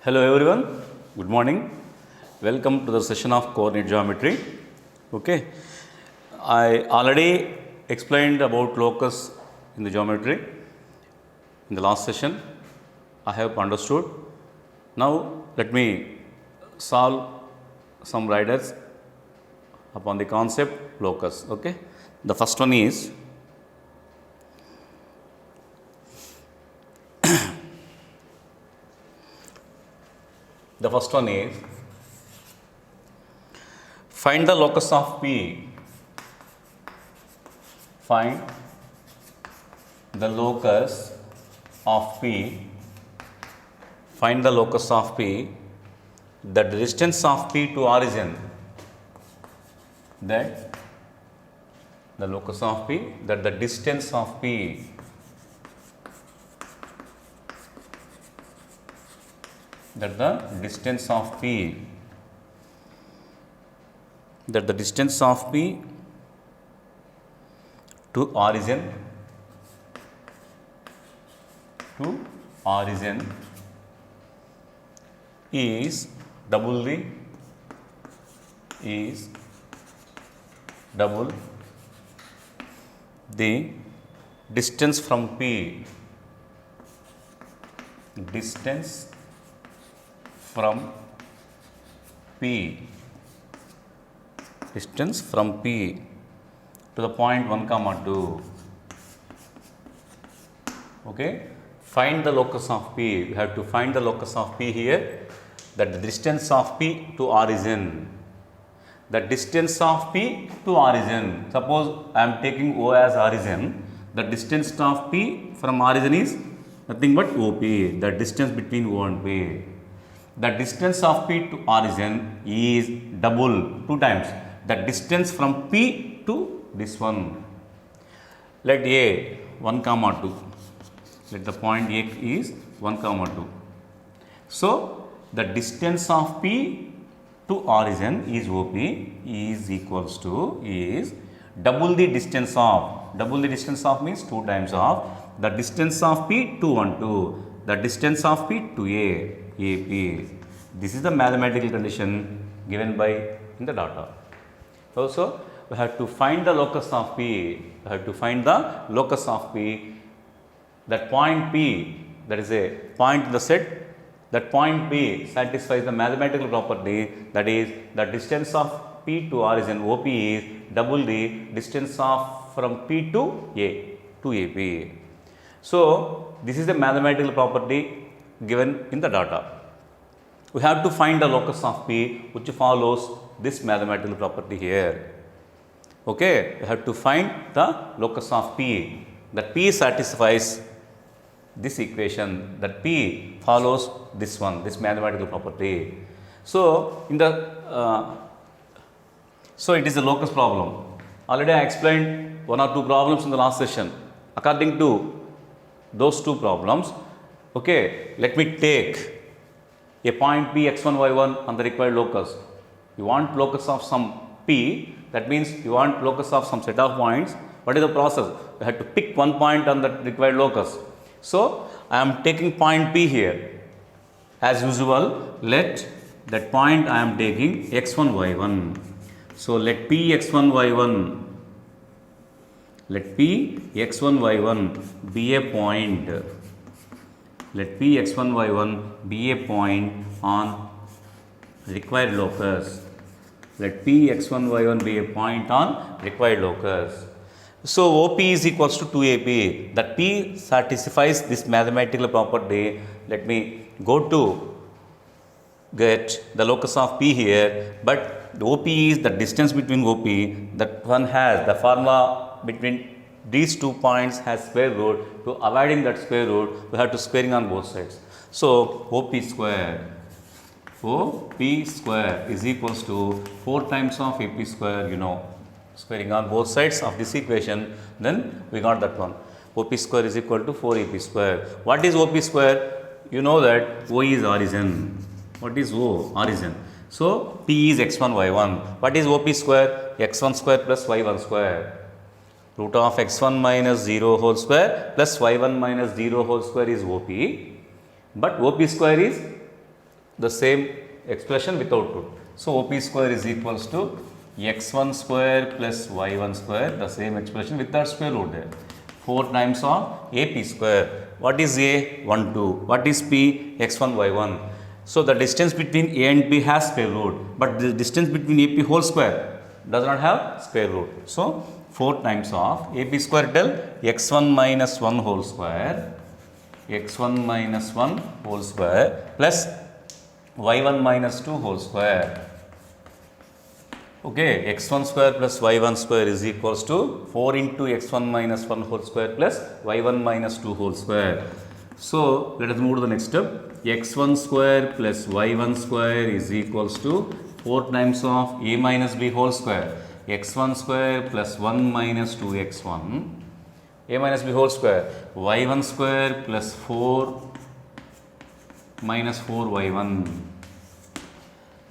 Hello everyone, good morning. Welcome to the session of coordinate geometry. Okay, I already explained about locus in the geometry in the last session. I have understood. Now let me solve some riders upon the concept locus. Okay, the first one is find the locus of P. Find the locus of P. Find the locus of P. The distance of P to origin. That the locus of P. That the distance of P. That the distance of P. That the distance of P to origin is double the distance from P. Distance from P. Distance from P to the point 1, 2. Okay. Find the locus of P. We have to find the locus of P here. That the distance of P to origin. The distance of P to origin. Suppose I am taking O as origin. The distance of P from origin is nothing but OP. The distance between O and P. The distance of P to origin is double, 2 times. The distance from P to this one. Let A 1, 2. Let the point A is 1, 2. So, the distance of P to origin is OP is equals to double the distance of means 2 times of the distance of P to 1, 2. The distance of P to A. AP. This is the mathematical condition given by in the data. Also, we have to find the locus of P. We have to find the locus of P. That point P, that is a point in the set. That point P satisfies the mathematical property, that is the distance of P to origin OP is double the distance of from P to A to AP. So, this is the mathematical property given in the data. We have to find the locus of P which follows this mathematical property here. Okay, we have to find the locus of P. That P satisfies this equation, that P follows this one, this mathematical property. So, in the so it is a locus problem. Already I explained 1 or 2 problems in the last session. According to those 2 problems, okay, let me take a point P x1 y1 on the required locus. You want locus of some P, that means you want locus of some set of points. What is the process? You have to pick one point on the required locus. So, I am taking point P here. As usual, let that point I am taking x1 y1. So, let P x1 y1, let P x1 y1 be a point. Let P x1 y1 be a point on required locus. Let P x1 y1 be a point on required locus. So, OP is equals to 2AP. That P satisfies this mathematical property. Let me go to get the locus of P here, but the OP is the distance between OP. That one has the formula between these 2 points has square root. To avoiding that square root, we have to squaring on both sides. So, OP square is equals to 4 times of AP square, squaring on both sides of this equation, then we got that one. OP square is equal to 4 AP square. What is OP square? You know that O is origin. What is O? Origin. So, P is x1 y1. What is OP square? x1 square plus y1 square. root of x1 minus 0 whole square plus y1 minus 0 whole square is OP, but OP square is the same expression without root. So OP square is equals to x1 square plus y1 square, the same expression with that square root there. 4 times of AP square. What is A? 1, 2. What is P? x1, y1. So the distance between A and P has square root, but the distance between AP whole square does not have square root. So 4 times of AP square del x1 minus 1 whole square, x1 minus 1 whole square plus y1 minus 2 whole square. Okay, x1 square plus y1 square is equals to 4 into x1 minus 1 whole square plus y1 minus 2 whole square. So let us move to the next step. x1 square plus y1 square is equals to 4 times of a minus b whole square, x1 square plus 1 minus 2x1, a minus b whole square, y1 square plus 4 minus 4y1.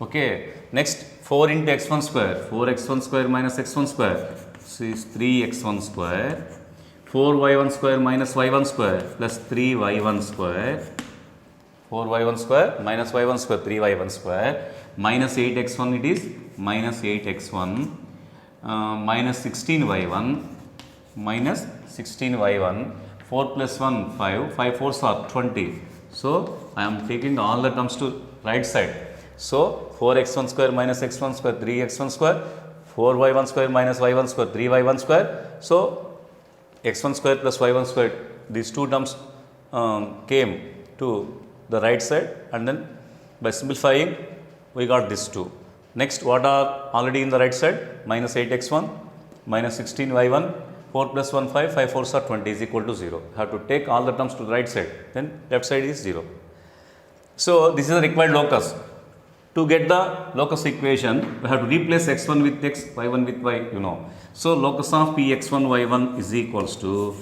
Okay, next 4 into x1 square, 4x1 square minus x1 square, so is 3x1 square, 4y1 square minus y1 square plus 3y1 square, 4y1 square minus y1 square, 3y1 square, minus 8x1 it is, minus 8x1, minus 16y1, minus 16y1, 4 plus 1, 5, 5 4s are 20. So I am taking all the terms to right side. So 4x1 square minus x1 square, 3x1 square, 4y1 square minus y1 square, 3y1 square. So x1 square plus y1 square, these two terms came to the right side, and then by simplifying we got this 2. Next, what are already in the right side? Minus 8x1 minus 16y1, 4 plus 1 5, 5 4s are 20 is equal to 0. Have to take all the terms to the right side, then left side is 0. So this is the required locus. To get the locus equation, we have to replace x1 with x, y1 with y, you know. So locus of p x1 y1 is equals to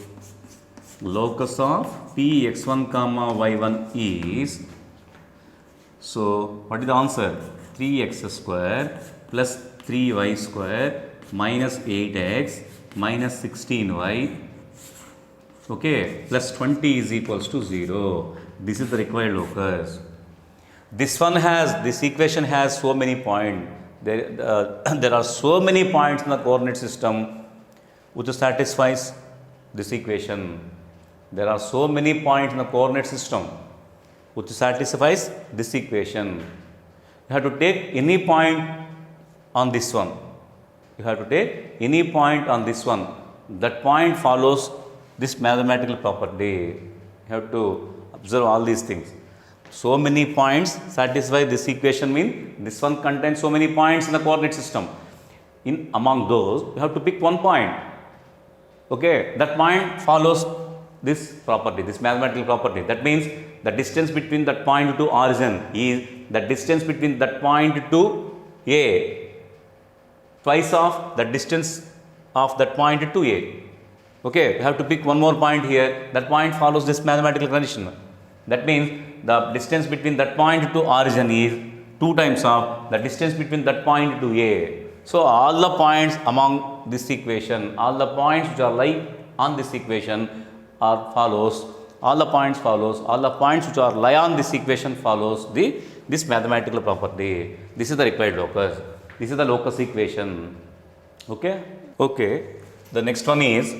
locus of p x1 comma y1 is, so what is the answer? 3x square plus 3y square minus 8x minus 16y, okay, plus 20 is equals to 0. This is the required locus. This one has, this equation has so many points. There are so many points in the coordinate system which satisfies this equation. There are so many points in the coordinate system which satisfies this equation. You have to take any point on this one. You have to take any point on this one. That point follows this mathematical property. You have to observe all these things. So many points satisfy this equation means this one contains so many points in the coordinate system. In among those, you have to pick one point. Okay, that point follows this property, this mathematical property. That means the distance between that point to origin is the distance between that point to A, twice of the distance of that point to A. Okay, you have to pick one more point here. That point follows this mathematical condition. That means the distance between that point to origin is 2 times of the distance between that point to A. So all the points among this equation, all the points which are lie on this equation are follows, all the points follows, all the points which are lie on this equation follows this mathematical property. This is the required locus. This is the locus equation. Okay. Okay. The next one is,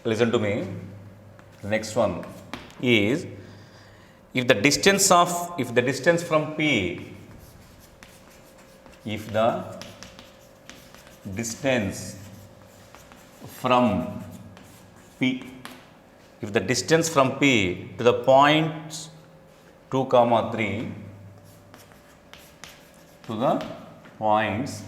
listen to me. The next one is, if the distance from P, if the distance from P, if the distance from P to the points 2 comma 3, to the points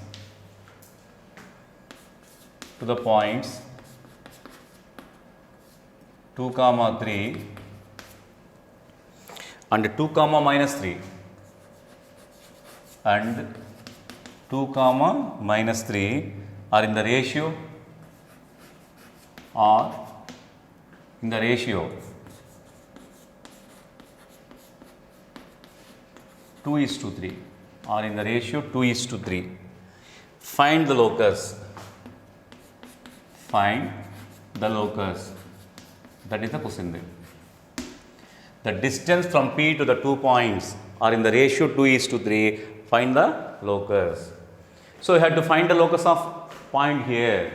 2 comma 3 and 2 comma minus 3 and 2 comma minus 3 are in the ratio 2:3, or in the ratio 2:3. Find the locus. Find the locus. That is the question there. The distance from P to the 2 points or in the ratio 2:3, find the locus. So you have to find the locus of point here.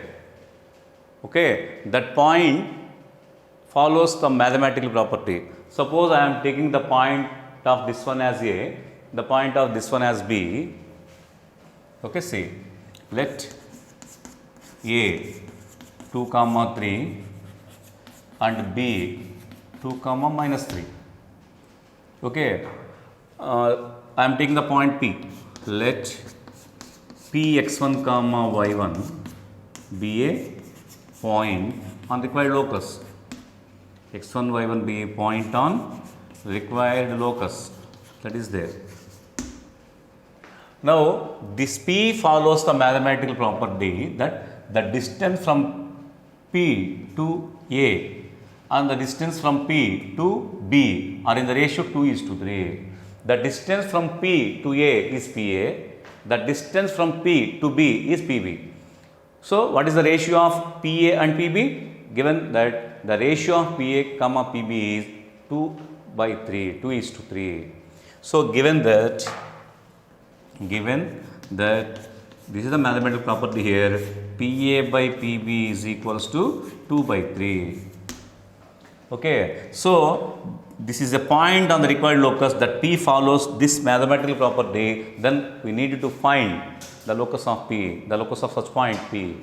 Okay, that point follows the mathematical property. Suppose I am taking the point of this one as A, the point of this one as B. Okay, see, let A 2, 3 and B 2, -3. Okay, I am taking the point P. Let P x1, y1 be a point on required locus. X1, y1 be a point on required locus, that is there. Now, this P follows the mathematical property that the distance from P to A and the distance from P to B are in the ratio 2:3. The distance from P to A is PA, the distance from P to B is PB. So, what is the ratio of PA and PB? Given that the ratio of PA, PB is 2/3, 2:3. So, given that this is the mathematical property here, PA by PB is equals to 2/3. Okay, so this is a point on the required locus that P follows this mathematical property. Then we need to find the locus of P, the locus of such point P.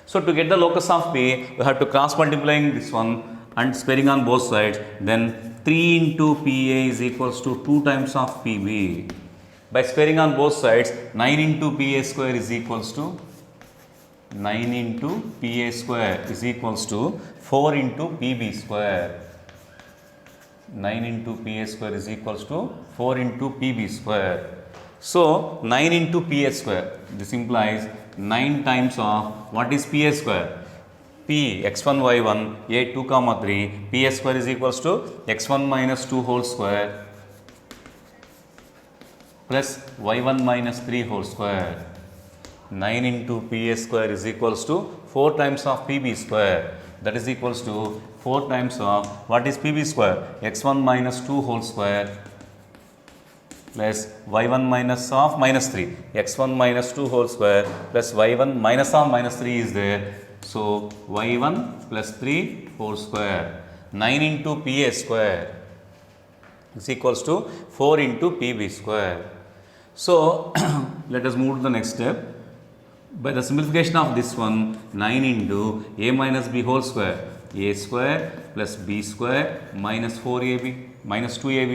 So to get the locus of P, we have to cross multiplying this one and squaring on both sides. Then 3 into PA is equals to 2 times of PB. By squaring on both sides, 9 into PA square is equals to 9 into PA square is equals to 4 into PB square. 9 into PA square is equals to 4 into PB square. So 9 into PA square, this implies 9 times of what is PA square? P x1 y1 a 2, 3 PA square is equals to x1 minus 2 whole square plus y1 minus 3 whole square. 9 into PA square is equals to 4 times of PB square, that is equals to 4 times of what is PB square? x1 minus 2 whole square plus y1 minus of minus 3, x1 minus 2 whole square plus y1 minus of minus 3 is there. So y1 plus 3 whole square. 9 into PA square is equals to 4 into PB square. So let us move to the next step. By the simplification of this one, 9 into a minus b whole square, a square plus b square minus 4ab minus 2ab.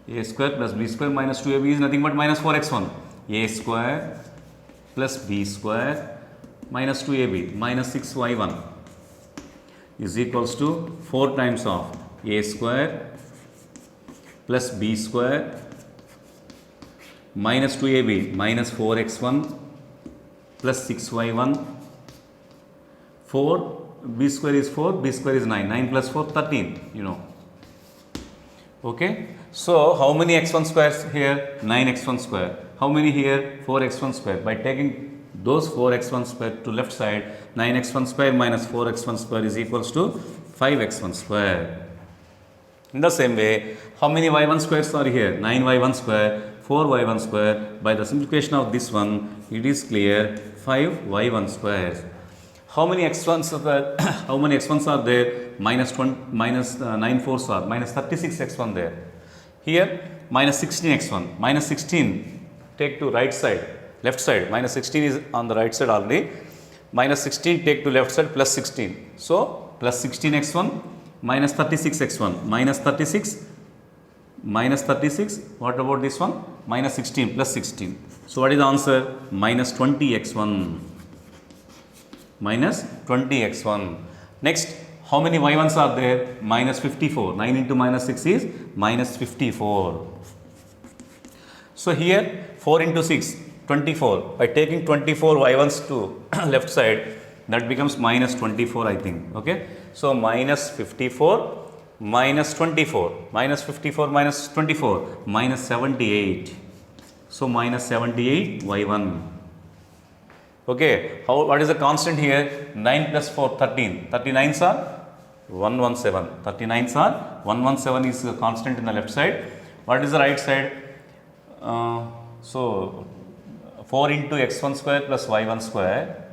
A square plus b square minus 2ab is nothing but minus 4x1. A square plus b square minus 2ab minus 6y1 is equals to 4 times of a square plus b square minus 2ab minus 4x1 plus 6y1. 4 b square is 4, b square is 9, 9 plus 4 13, you know. Okay, so how many x1 squares here? 9x1 square. How many here? 4x1 square. By taking those 4x1 square to left side, 9x1 square minus 4x1 square is equals to 5x1 square. In the same way, how many y1 squares are here? 9y1 square, 4y1 square. By the simplification of this one, it is clear 5y1 squares. How many x1s are there? How many x1s are there? Minus 9 fours are minus 36 x1 there. Here minus 16 x1, minus 16 take to right side, left side, minus 16 is on the right side already, minus 16 take to left side plus 16. So plus 16 x1 minus 36 x1 minus 36 minus 36. What about this one? Minus 16 plus 16. So what is the answer? Minus 20 x1. Minus 20 x1. Next, how many y1s are there? Minus 54. 9 into minus 6 is minus 54. So here 4 into 6, 24. By taking 24 y1s to left side, that becomes minus 24, I think. Okay. So minus 54 minus 24. Minus 54 minus 24. Minus 78. So minus 78 y1. Okay, what is the constant here? 9 plus 4, 13. 39s are 117. 39s are 117 is the constant in the left side. What is the right side? So 4 into x1 square plus y1 square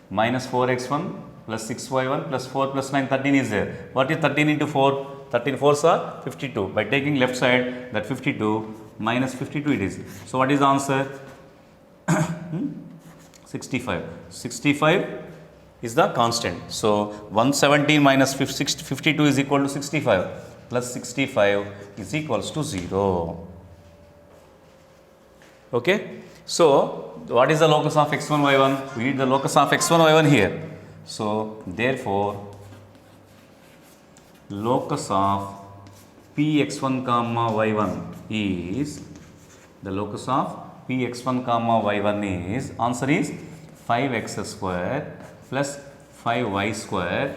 minus 4x1 plus 6y1 plus 4 plus 9, 13 is there. What is 13 into 4? 13 4s are 52. By taking left side, that 52 minus 52 it is. So what is the answer? 65. 65 is the constant. So 117 minus 52 is equal to 65 plus 65 is equals to 0. Okay. So what is the locus of x1 y1? We need the locus of x1 y1 here. So therefore locus of px1 comma y1 is, the locus of px1 comma y1 is, answer is 5x square plus 5y square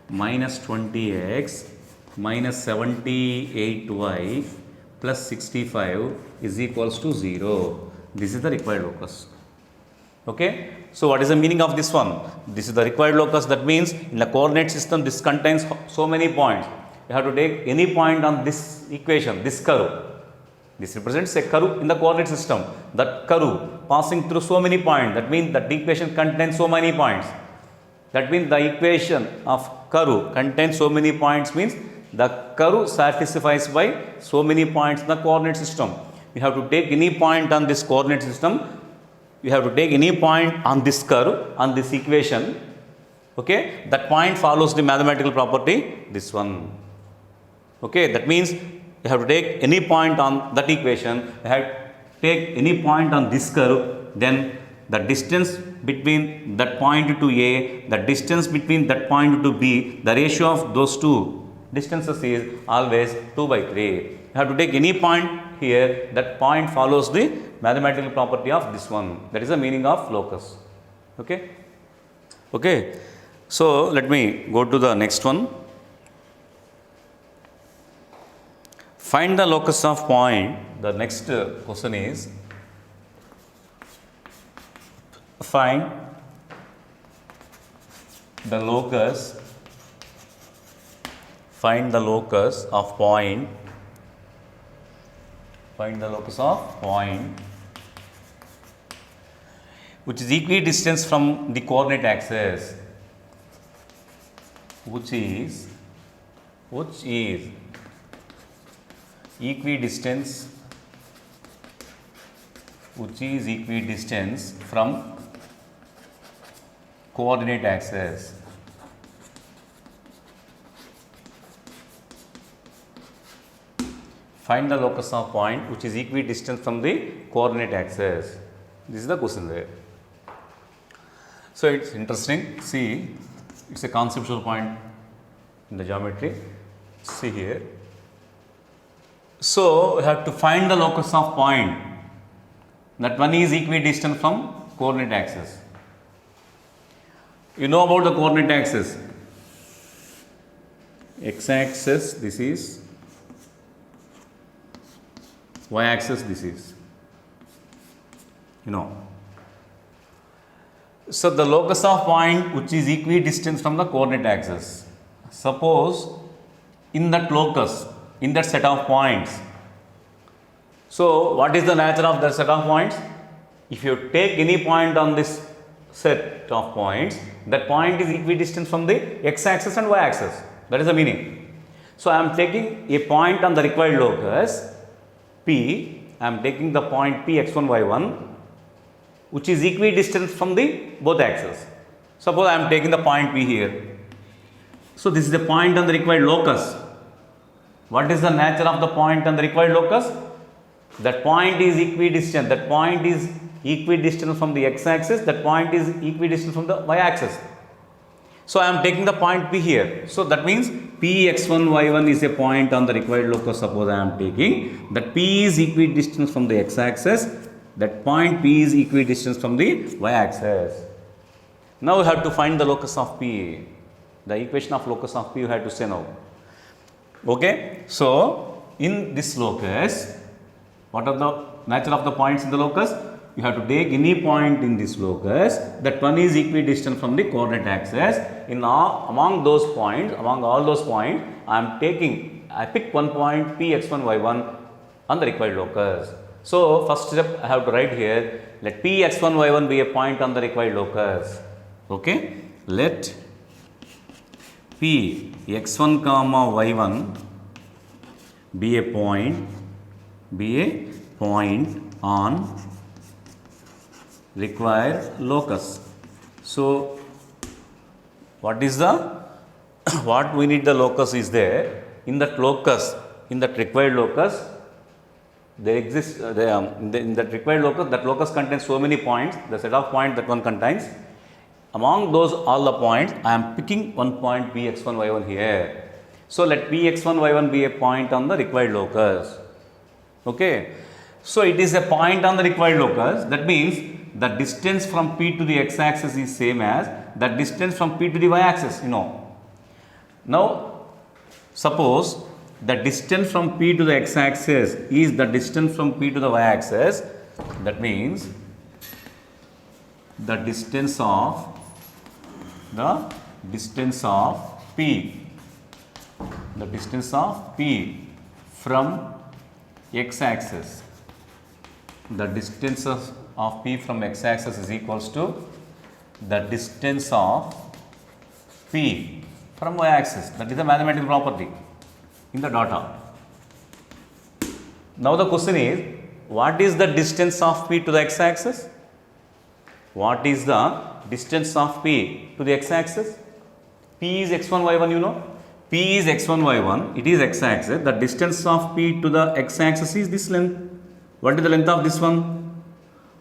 minus 20x minus 78y plus 65 is equals to 0. This is the required locus. Okay. So what is the meaning of this one? This is the required locus. That means in the coordinate system this contains so many points. You have to take any point on this equation, this curve. This represents a curve in the coordinate system. That curve passing through so many points. That means that equation contains so many points. That means the equation of curve contains so many points means the curve satisfies by so many points in the coordinate system. You have to take any point on this coordinate system. You have to take any point on this curve, on this equation. Okay, that point follows the mathematical property, this one. Okay, that means you have to take any point on that equation. You have to take any point on this curve. Then the distance between that point to A, the distance between that point to B, the ratio of those two distances is always 2 by 3. You have to take any point here, that point follows the mathematical property of this one. That is the meaning of locus. Okay. Okay. So let me go to the next one. Find the locus of point. The next question is, find the locus, find the locus of point, find the locus of point which is equidistant from the coordinate axis, which is equidistance, which is equidistance from coordinate axis. Find the locus of point which is equidistant from the coordinate axis. This is the question there. So it's interesting. See, it's a conceptual point in the geometry. See here. So we have to find the locus of point. That one is equidistant from coordinate axis. You know about the coordinate axis. X-axis, this is. Y-axis, this is. You know. So the locus of point which is equidistant from the coordinate axis. Suppose in that locus, in that set of points. So what is the nature of that set of points? If you take any point on this set of points, that point is equidistant from the x-axis and y-axis. That is the meaning. So I am taking a point on the required locus P. I am taking the point P x1 y1 which is equidistant from the both axes. Suppose I am taking the point P here. So this is the point on the required locus. What is the nature of the point on the required locus? That point is equidistant. That point is equidistant from the x-axis. That point is equidistant from the y-axis. So I am taking the point P here. So that means P x1 y1 is a point on the required locus. Suppose I am taking that P is equidistant from the x-axis. That point P is equidistant from the y-axis. Now we have to find the locus of P. The equation of locus of P you have to say now. Okay. So in this locus, what are the nature of the points in the locus? You have to take any point in this locus. That one is equidistant from the coordinate axis. Among those points, among all those points, I pick one point P x1 y1 on the required locus. So, first step I have to write here, let P x1 y1 be a point on the required locus. Okay, let P x1 comma y1 be a point on required locus. So, what is the what we need the locus is there in that locus, in that required locus there exists in that required locus, that locus contains so many points, the set of points that one contains. Among those all the points I am picking one point P x1 y1 here. So, let P x1 y1 be a point on the required locus. Okay. So, it is a point on the required locus, that means the distance from P to the x axis is same as the distance from P to the y axis, you know. Now, suppose the distance from P to the x axis is the distance from P to the y axis, that means the distance of P, the distance of P from x axis, the distance of P from x axis is equals to the distance of P from y axis. That is a mathematical property in the data. Now, the question is, what is the distance of P to the x axis? What is the distance of P to the x axis? P is x1 y1, you know. P is x1 y1, it is x axis. The distance of P to the x axis is this length. What is the length of this one?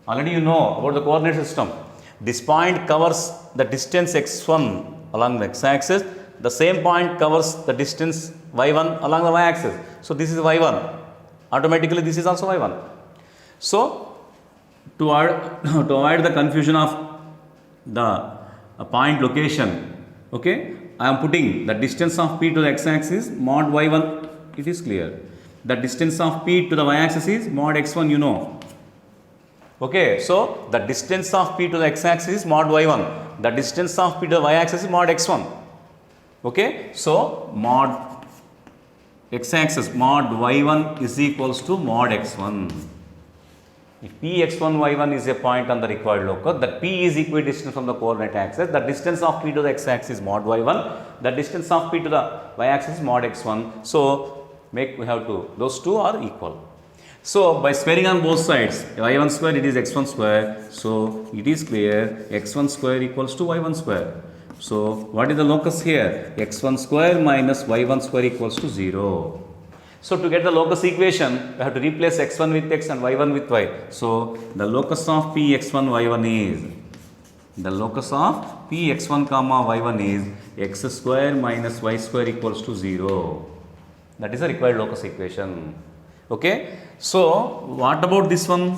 Already you know about the coordinate system. This point covers the distance x1 along the x axis. The same point covers the distance y1 along the y axis. So, this is y1. Automatically this is also y1. So, to avoid the confusion of the point location, okay, I am putting the distance of P to the x axis mod y1, it is clear. The distance of P to the y axis is mod x1, you know. Okay, so the distance of P to the x axis is mod y1, the distance of P to the y axis is mod x1. Okay, so mod x axis mod y1 is equals to mod x1. If P x1 y1 is a point on the required locus, that P is equidistant from the coordinate axis, the distance of P to the x axis is mod y1, the distance of P to the y axis is mod x1. So, we have to, those two are equal. So, by squaring on both sides, y1 square it is x1 square. So, it is clear x1 square equals to y1 square. So, what is the locus here? x1 square minus y1 square equals to 0. So, to get the locus equation, we have to replace x1 with x and y1 with y. So, the locus of P x1 y1 is, the locus of P x1 comma y1 is x square minus y square equals to 0. That is the required locus equation. Okay. So, what about this one?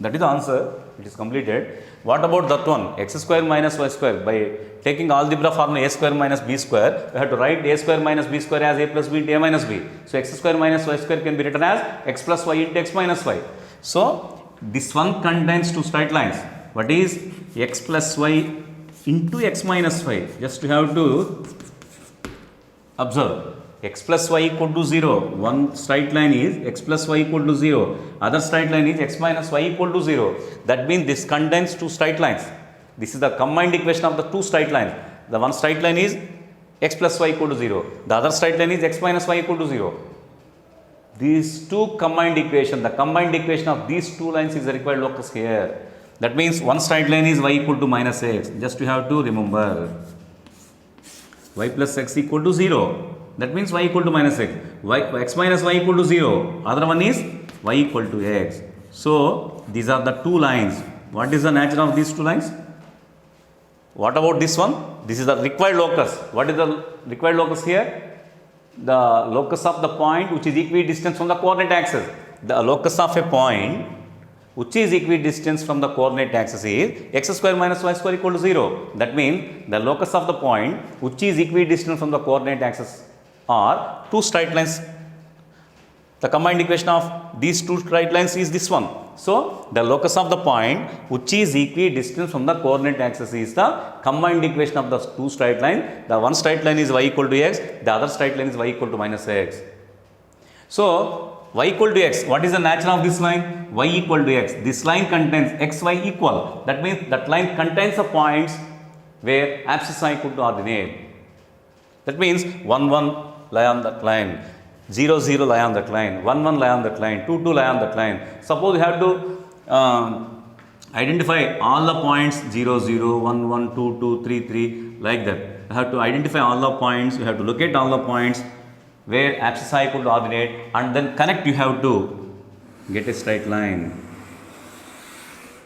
That is the answer. It is completed. What about that one? X square minus y square. By taking algebra formula a square minus b square, we have to write a square minus b square as a plus b into a minus b. So, x square minus y square can be written as x plus y into x minus y. So, this one contains two straight lines. What is x plus y into x minus y? Just you have to observe. X plus y equal to 0. One straight line is x plus y equal to 0. Other straight line is x minus y equal to 0. That means this contains two straight lines. This is the combined equation of the two straight lines. The one straight line is x plus y equal to 0. The other straight line is x minus y equal to 0. These two combined equation, the combined equation of these two lines is the required locus here. That means one straight line is y equal to minus x. Just you have to remember y plus x equal to 0. That means y equal to minus x. X minus y equal to 0. Other one is y equal to x. So, these are the two lines. What is the nature of these two lines? What about this one? This is the required locus. What is the required locus here? The locus of the point which is equidistant from the coordinate axis. The locus of a point which is equidistant from the coordinate axis is x square minus y square equal to 0. That means the locus of the point which is equidistant from the coordinate axis are two straight lines. The combined equation of these two straight lines is this one. So, the locus of the point which is equidistant from the coordinate axis is the combined equation of the two straight lines. The one straight line is y equal to x, the other straight line is y equal to minus x. So, y equal to x. What is the nature of this line? Y equal to x. This line contains x, y equal. That means that line contains the points where abscissa equal to ordinate. That means 1, 1 lie on that line, 0, 0 lie on that line, 1, 1 lie on that line, 2, 2 lie on that line. Suppose you have to identify all the points 0, 0, 1, 1, 2, 2, 3, 3 like that. You have to identify all the points, you have to locate all the points where abscissa equal to ordinate, and then connect. You have to get a straight line.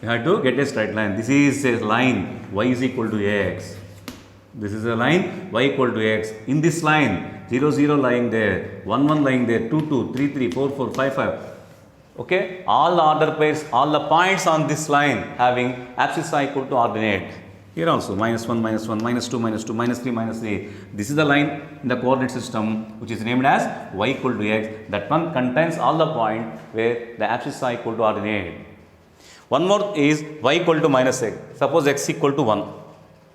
You have to get a straight line. This is a line y is equal to x. This is a line y equal to x. In this line 0, 0 lying there, 1, 1 lying there, 2, 2, 3, 3, 4, 4, 5, 5. Okay, all the order pairs, all the points on this line having abscissa equal to ordinate. Here also minus 1, minus 1, minus 2, minus 2, minus 3, minus 3. This is the line in the coordinate system which is named as y equal to x. That one contains all the points where the abscissa equal to ordinate. One more is y equal to minus x. Suppose x equal to 1.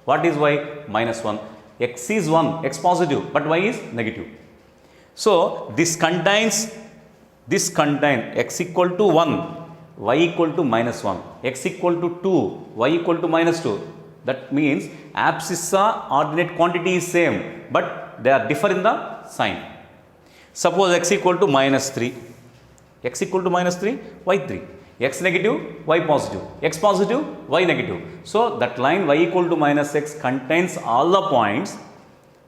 What is y? Minus 1. X is 1, x positive, but y is negative. So this contains x equal to 1, y equal to minus 1, x equal to 2, y equal to minus 2. That means abscissa ordinate quantity is same, but they are differ in the sign. Suppose x equal to minus 3, x equal to minus 3, y 3, x negative, y positive, x positive, y negative. So that line y equal to minus x contains all the points,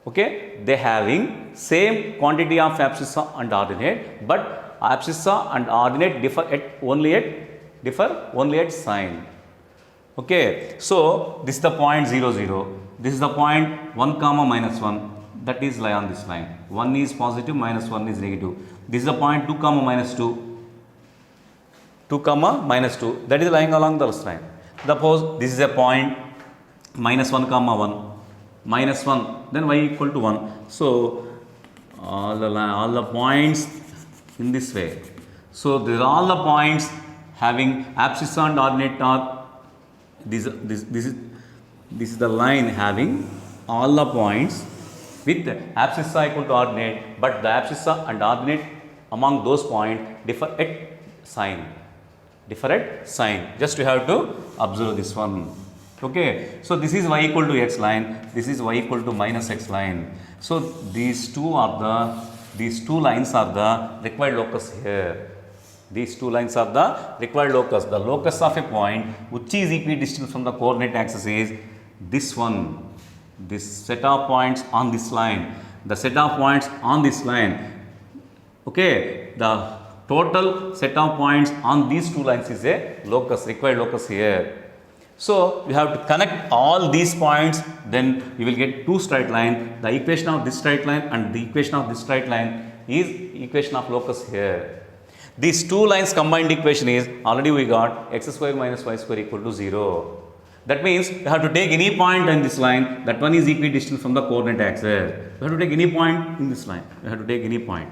okay, they having same quantity of abscissa and ordinate, but abscissa and ordinate differ only at sign. Okay, so this is the point 0, 0. This is the point 1 comma minus 1. That is lie on this line. 1 is positive, minus 1 is negative. This is the point 2 comma minus 2. 2 comma minus 2. That is lying along this line. Suppose this is a point minus 1 comma 1. Minus 1. Then y equal to 1. So all the points in this way. So these are all the points having abscissa and ordinate are this is the line having all the points with abscissa equal to ordinate, but the abscissa and ordinate among those points differ at sign. Just you have to observe this one. Okay, so this is y equal to x line, this is y equal to minus x line. So these two lines are the required locus here. These two lines are the required locus. The locus of a point which is equidistant from the coordinate axis is this one. This set of points on this line. The set of points on this line. Okay, the total set of points on these two lines is a locus, required locus here. So you have to connect all these points, then you will get two straight lines. The equation of this straight line and the equation of this straight line is equation of locus here. These two lines combined equation is already we got x square minus y square equal to 0. That means you have to take any point in this line, that one is equidistant from the coordinate axis. You have to take any point in this line. You have to take any point.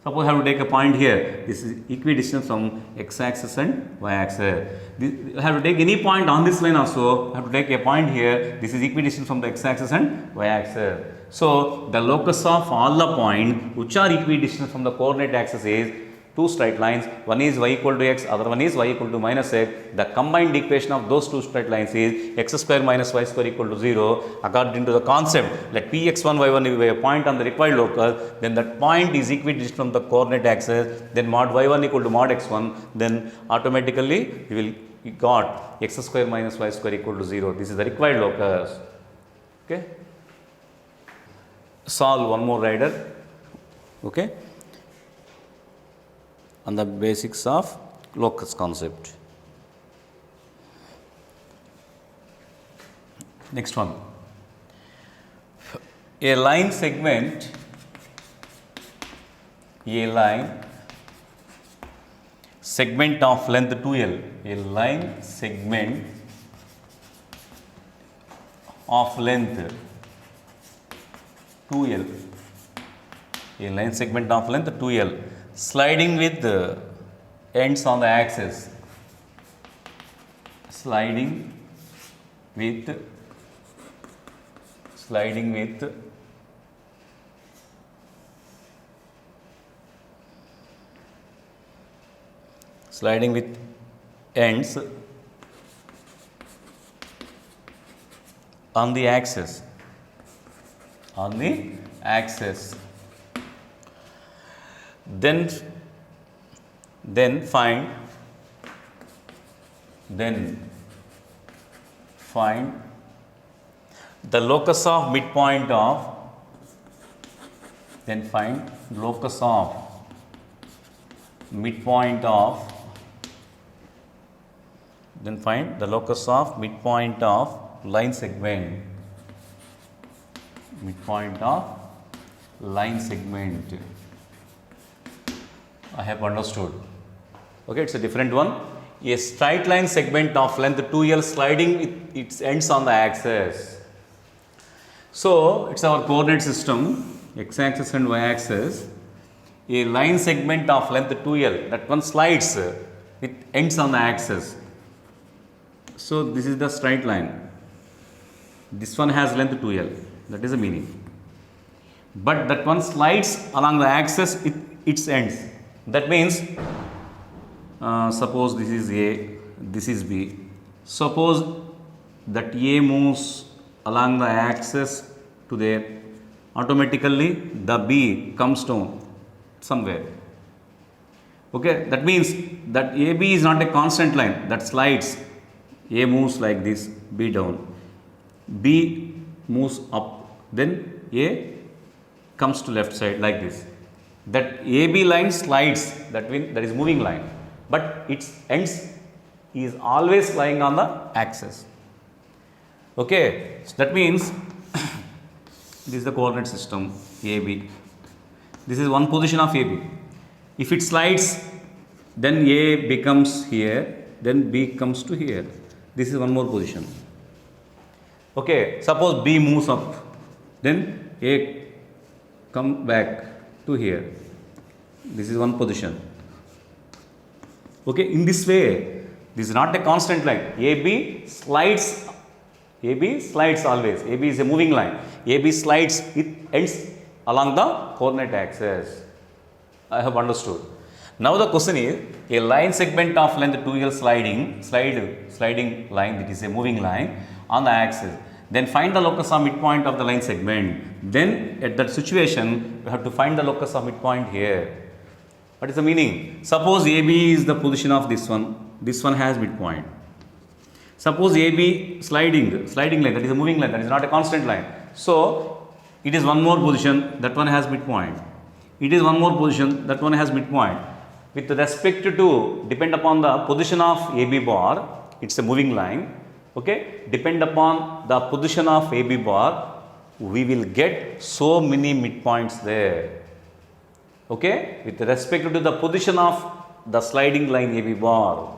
Suppose you have to take a point here. This is equidistant from x axis and y axis. You have to take any point on this line also. You have to take a point here. This is equidistant from the x axis and y axis. So the locus of all the points which are equidistant from the coordinate axis is two straight lines. One is y equal to x, other one is y equal to minus x. The combined equation of those two straight lines is x square minus y square equal to 0. According to the concept, let px1 y1 be a point on the required locus, then that point is equidistant from the coordinate axis, then mod y1 equal to mod x1, then automatically you will got x square minus y square equal to 0. This is the required locus. Okay. Solve one more rider. Okay. On the basics of locus concept. Next one. A line segment of length 2l. A line segment of length 2l. A line segment of length 2l. Sliding with ends on the axis. Sliding with sliding with ends on the axis, then find the locus of midpoint of line segment. I have understood. Okay, it's a different one. A straight line segment of length 2l sliding with its ends on the axis. So it's our coordinate system, x axis and y axis. A line segment of length 2l, that one slides with ends on the axis. So this is the straight line. This one has length 2l. That is the meaning. But that one slides along the axis with its ends. That means, suppose this is A, this is B. Suppose that A moves along the axis to there. Automatically, the B comes down somewhere. Okay, that means that AB is not a constant line that slides. A moves like this, B down. B moves up, then A comes to left side like this. That AB line slides, that means that is moving line, but its ends is always lying on the axis. Okay, so that means this is the coordinate system AB. This is one position of AB. If it slides, then A becomes here, then B comes to here. This is one more position. Okay, suppose B moves up, then A come back to here. This is one position. Okay, in this way, this is not a constant line. AB slides always. AB is a moving line. AB slides, it ends along the coordinate axis. I have understood. Now the question is, a line segment of length 2l sliding line, that is a moving line on the axis. Then find the locus of midpoint of the line segment. Then at that situation, we have to find the locus of midpoint here. What is the meaning? Suppose AB is the position of this one has midpoint. Suppose AB sliding line, that is a moving line, that is not a constant line. So it is one more position, that one has midpoint. It is one more position, that one has midpoint. With respect to, depend upon the position of AB bar, it's a moving line. Okay, depend upon the position of AB bar, we will get so many midpoints there. Okay, with respect to the position of the sliding line AB bar.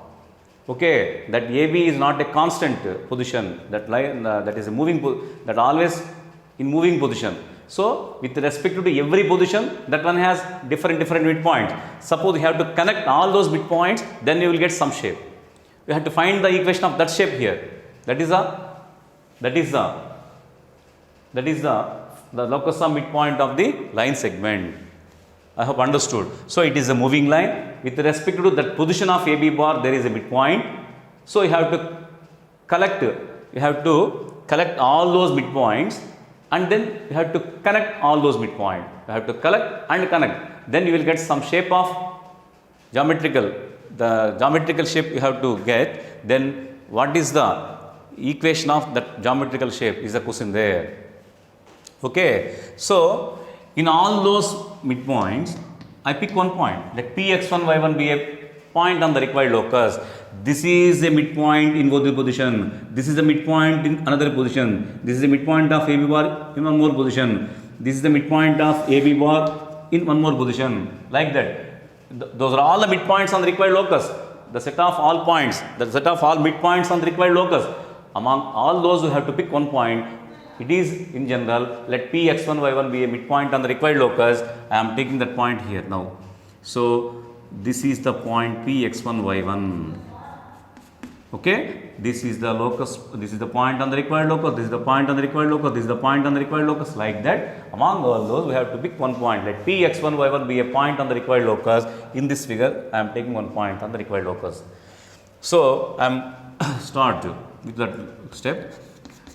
Okay, that AB is not a constant position, that line that is a moving, that always in moving position. So with respect to every position, that one has different midpoints. Suppose you have to connect all those midpoints, then you will get some shape. You have to find the equation of that shape here. That is the locus of midpoint of the line segment. I have understood. So it is a moving line. With respect to that position of AB bar, there is a midpoint. So you have to collect all those midpoints, and then you have to connect all those midpoints. You have to collect and connect. Then you will get some shape of the geometrical shape you have to get. Then what is the equation of that geometrical shape is the question there. Okay, so in all those midpoints, I pick one point. Let Px1, y1 be a point on the required locus. This is a midpoint in both the position. This is a midpoint in another position. This is a midpoint of AB bar in one more position. This is the midpoint of AB bar in one more position. Like that. Those are all the midpoints on the required locus. The set of all points, the set of all midpoints on the required locus. Among all those, you have to pick one point. It is in general, let Px1, y1 be a midpoint on the required locus. I am taking that point here now. So this is the point Px1, y1. Okay, this is the locus, this is the point on the required locus, this is the point on the required locus, this is the point on the required locus. Like that, among all those, we have to pick one point. Let P x1 y1 be a point on the required locus. In this figure, I am taking one point on the required locus. So, I am start with that step.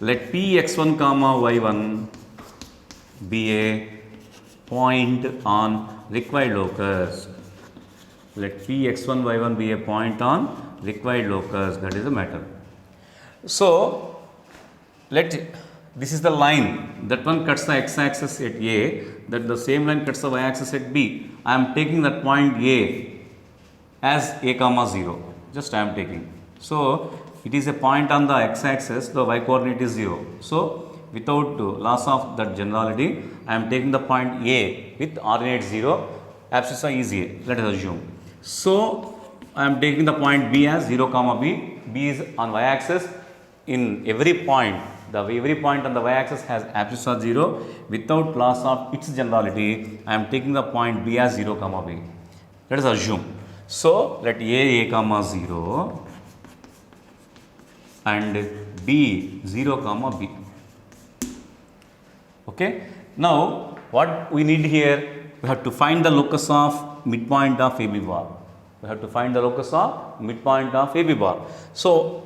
Let P x1 comma y1 be a point on required locus. Let P x1 y1 be a point on required locus, that is the matter. So, this is the line, that one cuts the x-axis at A, that the same line cuts the y-axis at B. I am taking that point A as A comma 0, just I am taking. So, it is a point on the x-axis, the y-coordinate is 0. So, without loss of that generality, I am taking the point A with ordinate 0, abscissa is A, let us assume. So, I am taking the point B as 0 comma B. B is on y-axis. In every point, every point on the y-axis has abscissa 0. Without loss of its generality, I am taking the point B as 0 comma B. Let us assume. So, let A comma 0 and B 0 comma B. Okay. Now, what we need here, we have to find the locus of midpoint of AB bar. We have to find the locus of midpoint of AB bar. So,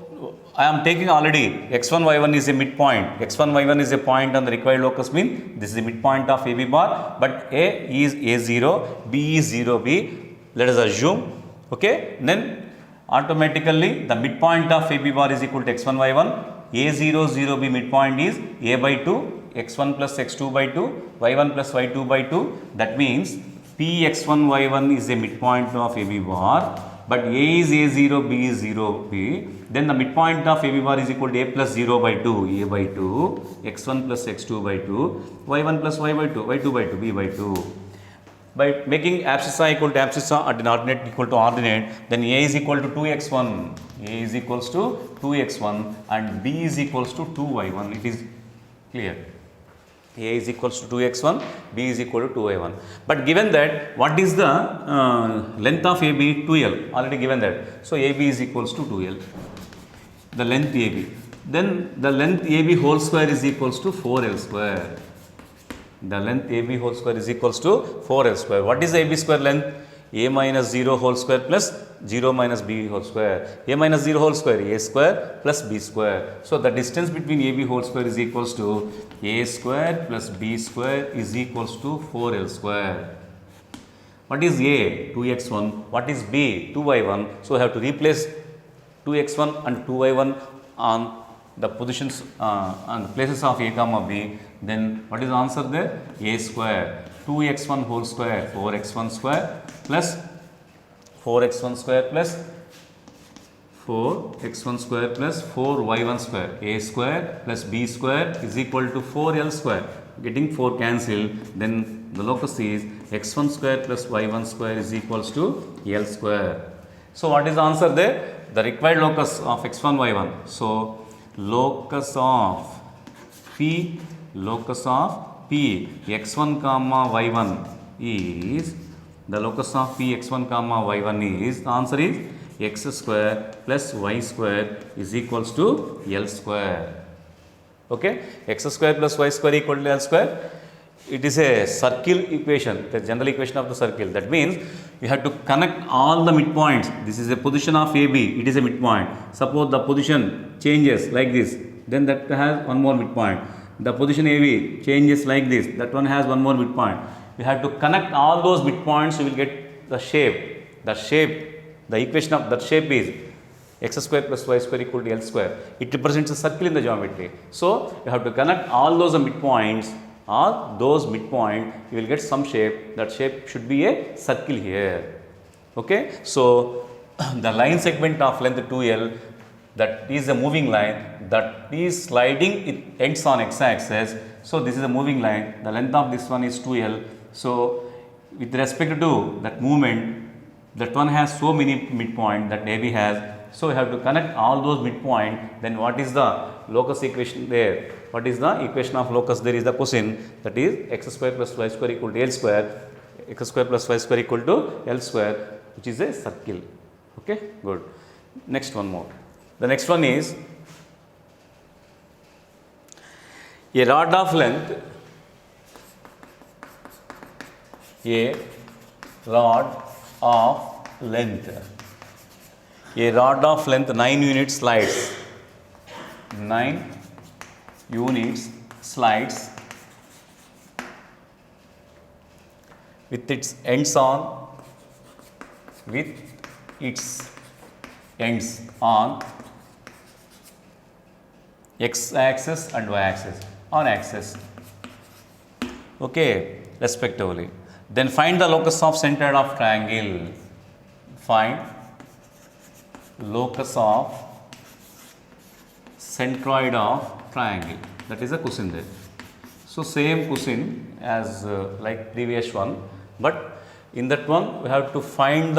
I am taking already x1 y1 is a midpoint, x1 y1 is a point on the required locus, mean this is the midpoint of AB bar, but A is A0, B is 0B, let us assume, okay. Then automatically the midpoint of AB bar is equal to x1 y1, A0 0B midpoint is A by 2, x1 plus x2 by 2, y1 plus y2 by 2, that means P x1 y1 is a midpoint of AB bar, but A is A0, B is 0B, then the midpoint of AB bar is equal to A plus 0 by 2, A by 2, x1 plus x2 by 2, y1 plus y by 2, y2 by 2, B by 2. By making abscissa equal to abscissa and ordinate equal to ordinate, then A is equal to 2x1, A is equals to 2x1 and B is equals to 2y1, it is clear. A is equals to 2x1, B is equal to 2y1. But given that, what is the length of AB? 2L, already given that. So, AB is equals to 2L, the length AB. Then the length AB whole square is equals to 4L square. The length AB whole square is equals to 4L square. What is the AB square length? A minus 0 whole square plus 0 minus B whole square. A minus 0 whole square, A square plus B square. So, the distance between AB whole square is equals to A square plus B square is equals to 4L square. What is A? 2x1. What is B? 2y1. So, we have to replace 2x1 and 2y1 on the positions on the places of A comma B. Then what is the answer there? A square. 2x1 whole square, 4x1 square plus 4x1 square plus 4x1 square plus 4y1 square. A square plus B square is equal to 4L square. Getting 4 cancelled, then the locus is x1 square plus y1 square is equals to L square. So, what is the answer there? The required locus of x1, y1. So, locus of P x1 comma y1 is, the locus of P x1 comma y1 is, the answer is x square plus y square is equals to L square. Okay, x square plus y square equal to L square. It is a circle equation, the general equation of the circle. That means you have to connect all the midpoints. This is a position of AB, it is a midpoint. Suppose the position changes like this, then that has one more midpoint. The position AB changes like this, that one has one more midpoint. You have to connect all those midpoints, you will get the shape. The equation of that shape is x square plus y square equal to L square. It represents a circle in the geometry. So, you have to connect all those midpoints, you will get some shape. That shape should be a circle here. Okay. So, the line segment of length 2L, that is a moving line, that is sliding, it ends on x-axis. So, this is a moving line, the length of this one is 2L. So, with respect to that movement, that one has so many midpoint that AB has. So, we have to connect all those midpoint. Then what is the locus equation there? What is the equation of locus? There is the question, that is x square plus y square equal to L square, x square plus y square equal to L square, which is a circle. Okay, good. Next one more. The next one is a rod of length, a rod of length, a rod of length 9 units slides, 9 units slides with its ends on x axis and y axis, on axis, okay, respectively. Then find the locus of centroid of triangle. Find locus of centroid of triangle. That is a question there. So same question as like previous one, but in that one we have to find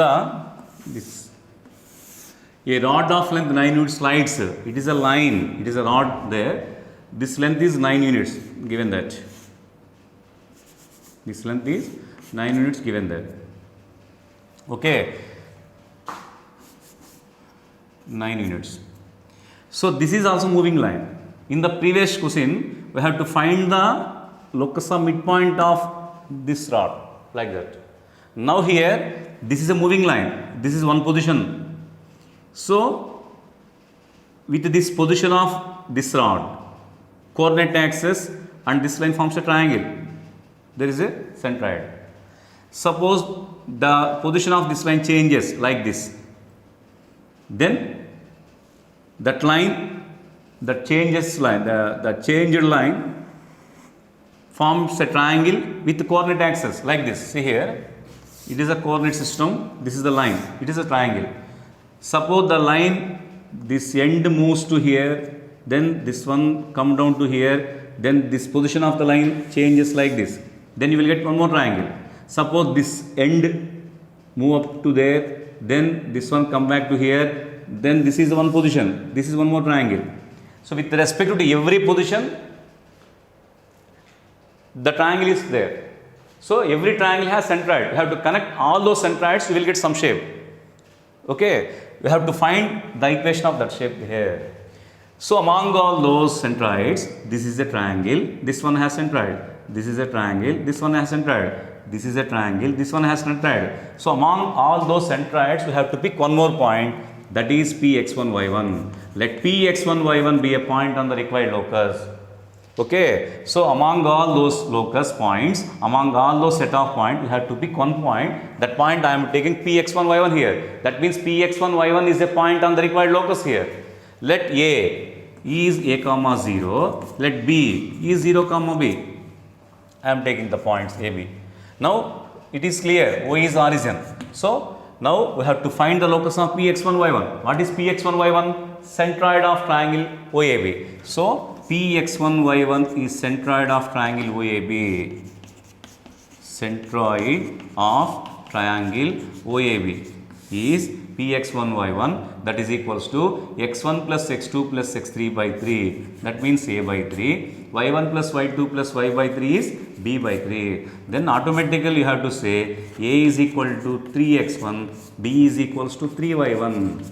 this. A rod of length 9 units slides. It is a line. It is a rod there. This length is 9 units. Given that. This length is 9 units given there. Okay. 9 units. So this is also moving line. In the previous question, we have to find the locus of midpoint of this rod, like that. Now here, this is a moving line. This is one position. So with this position of this rod, coordinate axis and this line forms a triangle. There is a centroid. Suppose the position of this line changes like this. Then that line, the changed line forms a triangle with the coordinate axis like this. See here, it is a coordinate system. This is the line. It is a triangle. Suppose the line, this end moves to here, then this one come down to here, then this position of the line changes like this. Then you will get one more triangle. Suppose this end move up to there, then this one come back to here, then this is one position, this is one more triangle. So with respect to every position, the triangle is there. So every triangle has centroid. You have to connect all those centroids, you will get some shape. Okay, we have to find the equation of that shape here. So among all those centroids, this is a triangle, this one has centroid, this is a triangle, this one has centroid, this is a triangle, this one has centroid. So among all those centroids, we have to pick one more point, that is Px1, y1. Let Px1, y1 be a point on the required locus. Okay, so among all those locus points, among all those set of points, we have to pick one point. That point I am taking Px1, y1 here. That means Px1, y1 is a point on the required locus here. Let A is a comma 0. Let B is 0 comma B. I am taking the points A, B. Now it is clear, O is origin. So now we have to find the locus of Px1, y1. What is Px1, y1? Centroid of triangle OAB. So Px1, y1 is centroid of triangle OAB. Centroid of triangle OAB is Px1, y1, that is equals to x1 plus x2 plus x3 by 3. That means A by 3. y1 plus y2 plus y by 3 is b by 3. Then automatically you have to say A is equal to 3x1, b is equals to 3y1.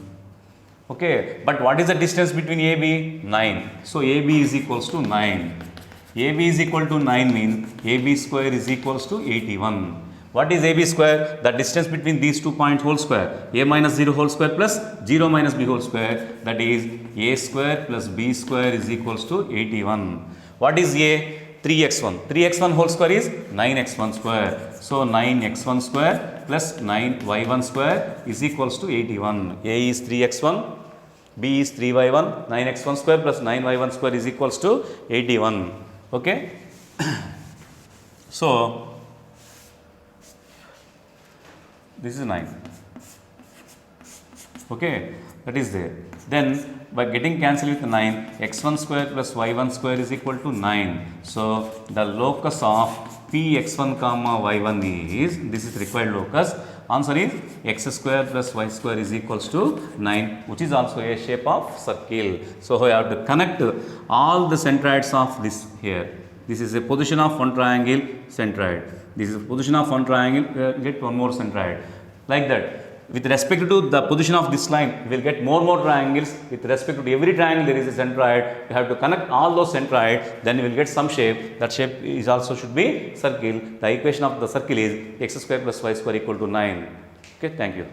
Okay, but what is the distance between AB? 9. So AB is equals to 9. AB is equal to 9 means AB square is equals to 81. What is AB square? The distance between these 2 points whole square. A minus 0 whole square plus 0 minus b whole square. That is A square plus b square is equals to 81. What is A? 3x1. 3x1 whole square is 9x1 square. So 9x1 square plus 9y1 square is equals to 81. A is 3x1, b is 3y1, 9x1 square plus 9y1 square is equals to 81. Okay. So this is 9. Okay, that is there. Then by getting cancelled with 9, x1 square plus y1 square is equal to 9. So the locus of Px1 comma y1 is, this is required locus. Answer is x square plus y square is equals to 9, which is also a shape of circle. So we have to connect all the centroids of this here. This is a position of one triangle centroid. This is a position of one triangle, get one more centroid. Like that. with respect to the position of this line, we will get more triangles. With respect to every triangle, there is a centroid. You have to connect all those centroids, then you will get some shape. That shape is also should be circle. The equation of the circle is x square plus y square equal to 9. Okay, thank you.